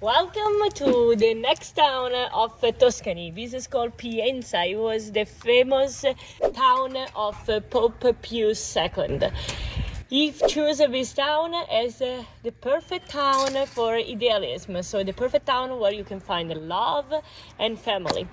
Welcome to the next town of Tuscany. This is called Pienza. It was the famous town of Pope Pius II. He chose this town as the perfect town for idealism. So the perfect town where you can find love and family.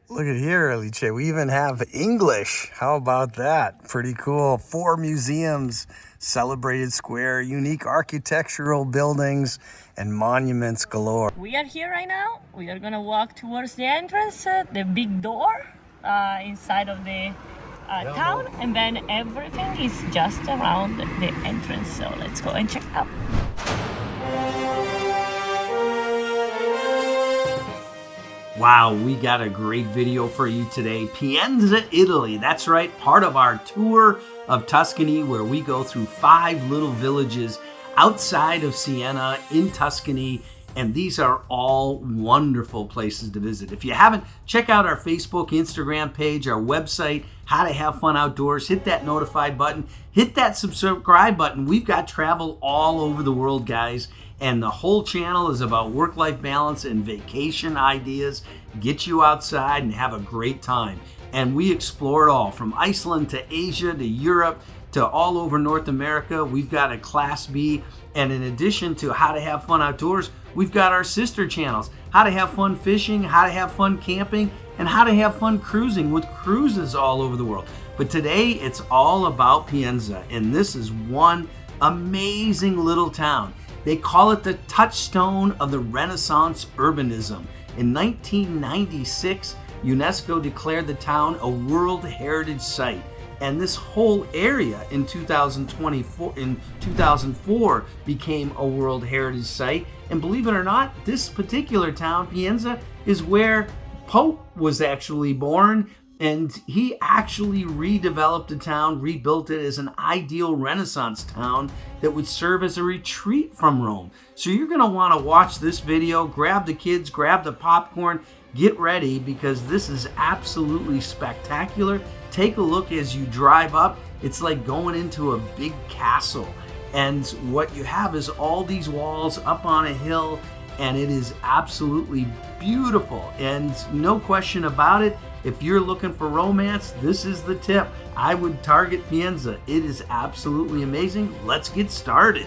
Look at here, Alice. We even have English. How about that? Pretty cool. 4 museums, celebrated square, unique architectural buildings, and monuments galore. We are here right now. We are gonna walk towards the entrance, the big door inside of the town, and then everything is just around the entrance. So let's go and check it out. Wow, we got a great video for you today. Pienza, Italy. That's right, part of our tour of Tuscany, where we go through 5 little villages outside of Siena in Tuscany. And these are all wonderful places to visit. If you haven't, check out our Facebook, Instagram page, our website, How to Have Fun Outdoors. Hit that notified button. Hit that subscribe button. We've got travel all over the world, guys. And the whole channel is about work-life balance and vacation ideas. Get you outside and have a great time. And we explore it all, from Iceland to Asia to Europe to all over North America. We've got a Class B. And in addition to How to Have Fun Outdoors, we've got our sister channels, How to Have Fun Fishing, How to Have Fun Camping, and How to Have Fun Cruising, with cruises all over the world. But today it's all about Pienza, and this is one amazing little town. They call it the touchstone of the Renaissance urbanism. In 1996, UNESCO declared the town a World Heritage Site. And this whole area in 2004 became a World Heritage Site. And believe it or not, this particular town, Pienza, is where Pope was actually born. And he actually redeveloped the town, rebuilt it as an ideal Renaissance town that would serve as a retreat from Rome. So you're going to want to watch this video, grab the kids, grab the popcorn, get ready, because this is absolutely spectacular. Take a look as you drive up. It's like going into a big castle. And what you have is all these walls up on a hill, and it is absolutely beautiful. And no question about it, if you're looking for romance, this is the tip. I would target Pienza. It is absolutely amazing. Let's get started.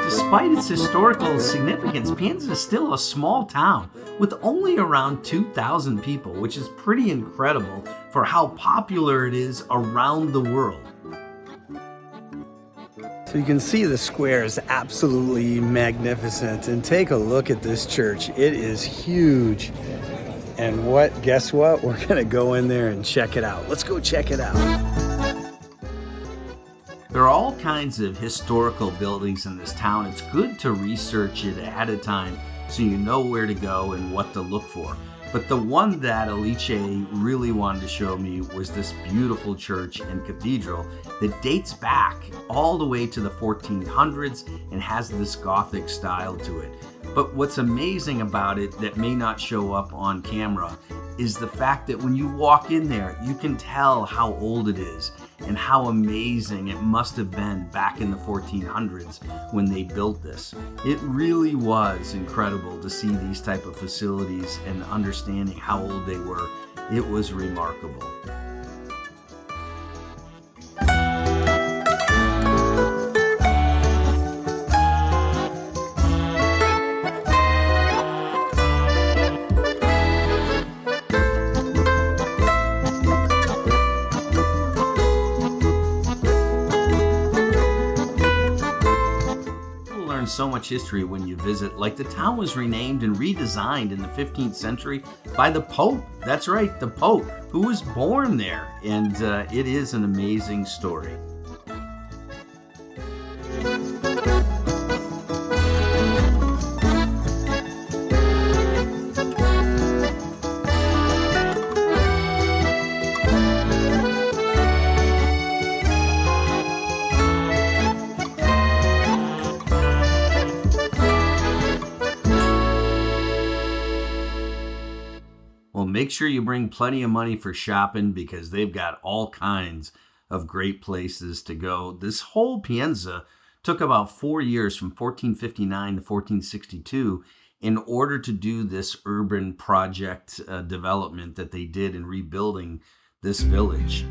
Despite its historical significance, Pienza is still a small town with only around 2,000 people, which is pretty incredible for how popular it is around the world. So you can see the square is absolutely magnificent, and take a look at this church. It is huge. And guess what? We're gonna go in there and check it out. Let's go check it out. There are all kinds of historical buildings in this town. It's good to research it ahead of time so you know where to go and what to look for. But the one that Alice really wanted to show me was this beautiful church and cathedral that dates back all the way to the 1400s and has this Gothic style to it. But what's amazing about it that may not show up on camera is the fact that when you walk in there, you can tell how old it is and how amazing it must have been back in the 1400s when they built this. It really was incredible to see these type of facilities and understanding how old they were. It was remarkable. So much history when you visit. Like, the town was renamed and redesigned in the 15th century by the Pope. That's right, the Pope, who was born there. And it is an amazing story. Make sure you bring plenty of money for shopping because they've got all kinds of great places to go. This whole Pienza took about 4 years from 1459 to 1462 in order to do this urban project development that they did in rebuilding this village.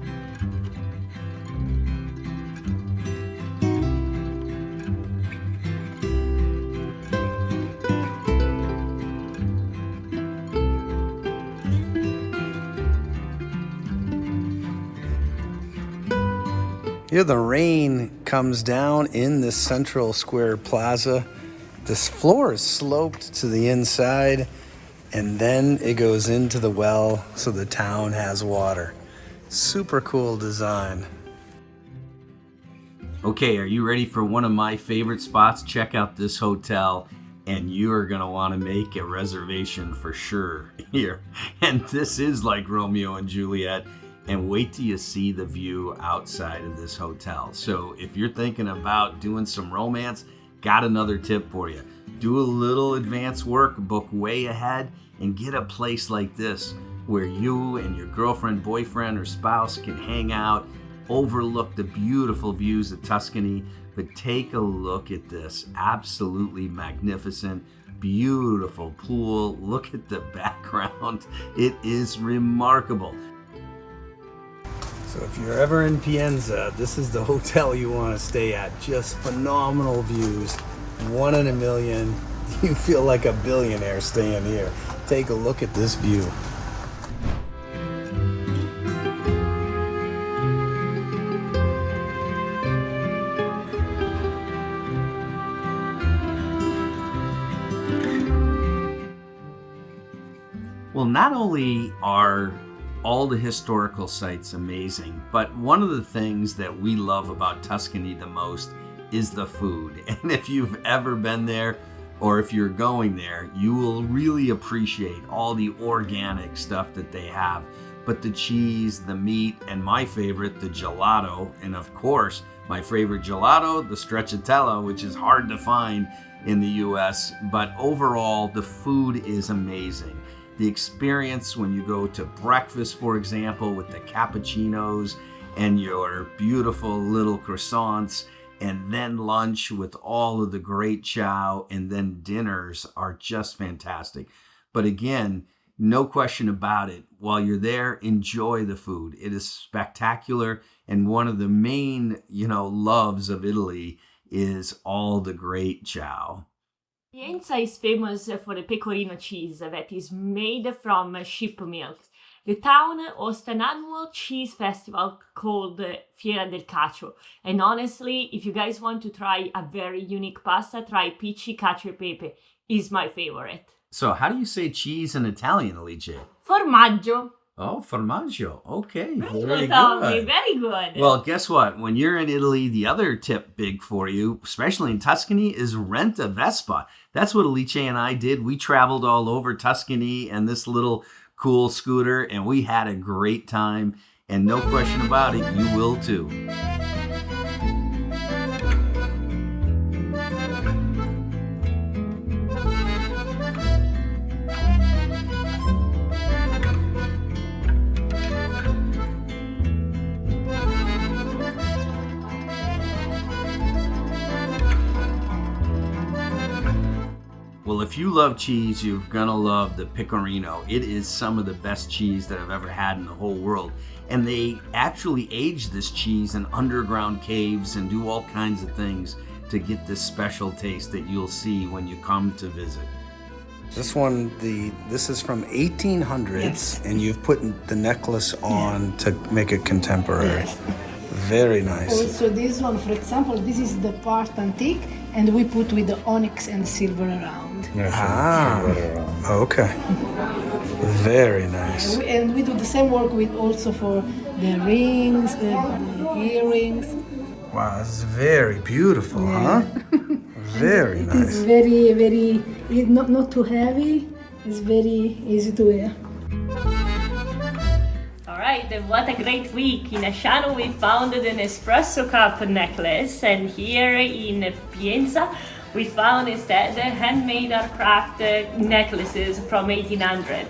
Here the rain comes down in this central square plaza. This floor is sloped to the inside, and then it goes into the well so the town has water. Super cool design. Okay, are you ready for one of my favorite spots? Check out this hotel, and you are going to want to make a reservation for sure here. And this is like Romeo and Juliet. And wait till you see the view outside of this hotel. So if you're thinking about doing some romance, got another tip for you. Do a little advance work, book way ahead, and get a place like this where you and your girlfriend, boyfriend, or spouse can hang out, overlook the beautiful views of Tuscany. But take a look at this. Absolutely magnificent, beautiful pool. Look at the background. It is remarkable. So if you're ever in Pienza, this is the hotel you want to stay at. Just phenomenal views, 1 in a million. You feel like a billionaire staying here. Take a look at this view. Well, not only are all the historical sites amazing, but one of the things that we love about Tuscany the most is the food. And if you've ever been there, or if you're going there, you will really appreciate all the organic stuff that they have. But the cheese, the meat, and my favorite, the gelato, and of course, my favorite gelato, the stracciatella, which is hard to find in the US, but overall, the food is amazing. The experience when you go to breakfast, for example, with the cappuccinos and your beautiful little croissants, and then lunch with all of the great chow, and then dinners are just fantastic. But again, no question about it, while you're there, enjoy the food. It is spectacular, and one of the main, loves of Italy is all the great chow. Pienza is famous for the pecorino cheese that is made from sheep milk. The town hosts an annual cheese festival called Fiera del Cacio. And honestly, if you guys want to try a very unique pasta, try Pici Cacio e Pepe. It's my favorite. So how do you say cheese in Italian, Alice? Formaggio. Oh, formaggio. Okay, Very good. Very good. Well, guess what? When you're in Italy, the other tip big for you, especially in Tuscany, is rent a Vespa. That's what Alice and I did. We traveled all over Tuscany and this little cool scooter, and we had a great time. And no question about it, you will too. Well, if you love cheese, you're gonna love the pecorino. It is some of the best cheese that I've ever had in the whole world. And they actually age this cheese in underground caves and do all kinds of things to get this special taste that you'll see when you come to visit. This one, this is from 1800s, yes. And you've put the necklace on to make it contemporary. Yes. Very nice. Also this one, for example, this is the part antique, and we put with the onyx and silver around. Okay. Very nice. And we do the same work with also for the rings, the earrings. Wow, this is very beautiful, huh? Very nice. It's very, very, not too heavy. It's very easy to wear. Alright, what a great week. In Asciano we found an espresso cup necklace, and here in Pienza we found instead handmade or craft necklaces from 1800.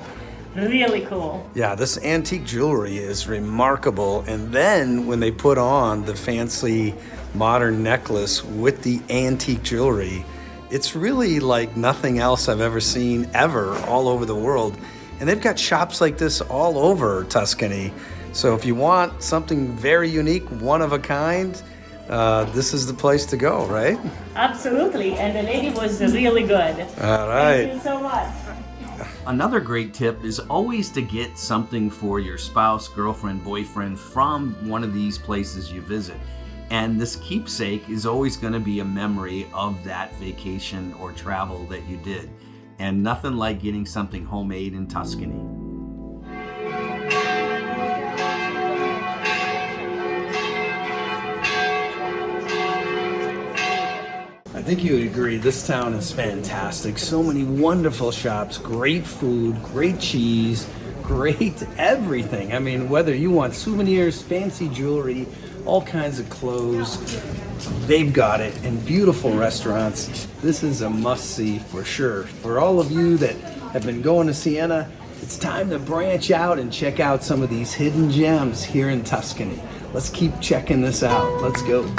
Really cool. Yeah, this antique jewelry is remarkable. And then when they put on the fancy modern necklace with the antique jewelry, it's really like nothing else I've ever seen ever all over the world. And they've got shops like this all over Tuscany. So if you want something very unique, one of a kind, this is the place to go, right? Absolutely, and the lady was really good. All right. Thank you so much. Another great tip is always to get something for your spouse, girlfriend, boyfriend from one of these places you visit. And this keepsake is always going to be a memory of that vacation or travel that you did. And nothing like getting something homemade in Tuscany. I think you would agree, this town is fantastic. So many wonderful shops, great food, great cheese, great everything. I mean, whether you want souvenirs, fancy jewelry, all kinds of clothes, they've got it, and beautiful restaurants. This is a must-see for sure. For all of you that have been going to Siena, it's time to branch out and check out some of these hidden gems here in Tuscany. Let's keep checking this out. Let's go.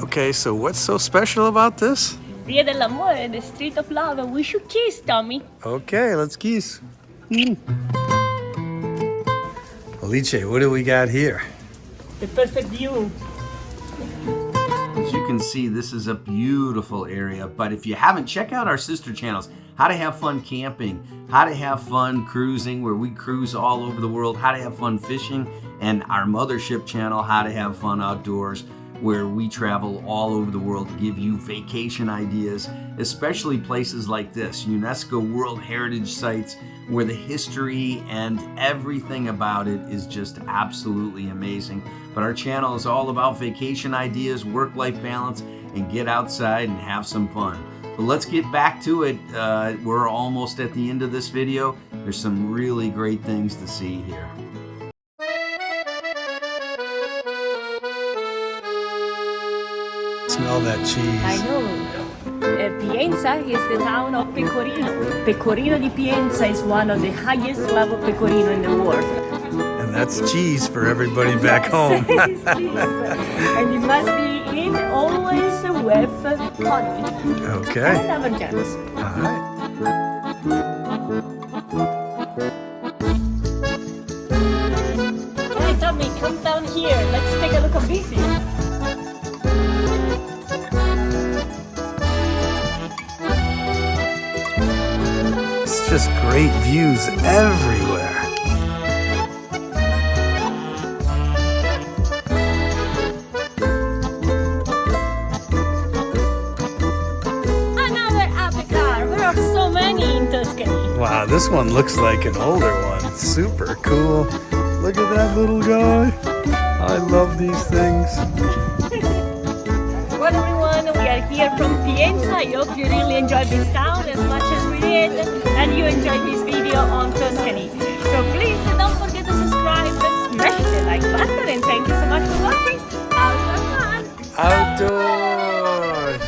Okay, so what's so special about this? Via dell'Amore, the street of love. We should kiss, Tommy. Okay, let's kiss. Alice, what do we got here? The perfect view. As you can see, this is a beautiful area, but if you haven't, check out our sister channels, How to Have Fun Camping, How to Have Fun Cruising, where we cruise all over the world, How to Have Fun Fishing, and our mothership channel, How to Have Fun Outdoors, where we travel all over the world to give you vacation ideas, especially places like this, UNESCO World Heritage Sites, where the history and everything about it is just absolutely amazing. But our channel is all about vacation ideas, work-life balance, and get outside and have some fun. But let's get back to it. We're almost at the end of this video. There's some really great things to see here. Smell that cheese. I know. Pienza is the town of pecorino. Pecorino di Pienza is one of the highest level pecorino in the world. And that's cheese for everybody back home. It's cheese. And it must be in always with honey. Okay. And other jams. All right. Hey Tommy, come down here. Let's take a look at this. It's just great views everywhere. Another Apple car. There are so many in Tuscany. Wow, this one looks like an older one. Super cool. Look at that little guy. I love these things. Well, everyone, we are here from Pienza. I hope you really enjoyed this town as much as we did, and you enjoyed this video on Tuscany. So please don't forget to subscribe, smash the like button, and thank you so much for watching. Have fun! Outdoors.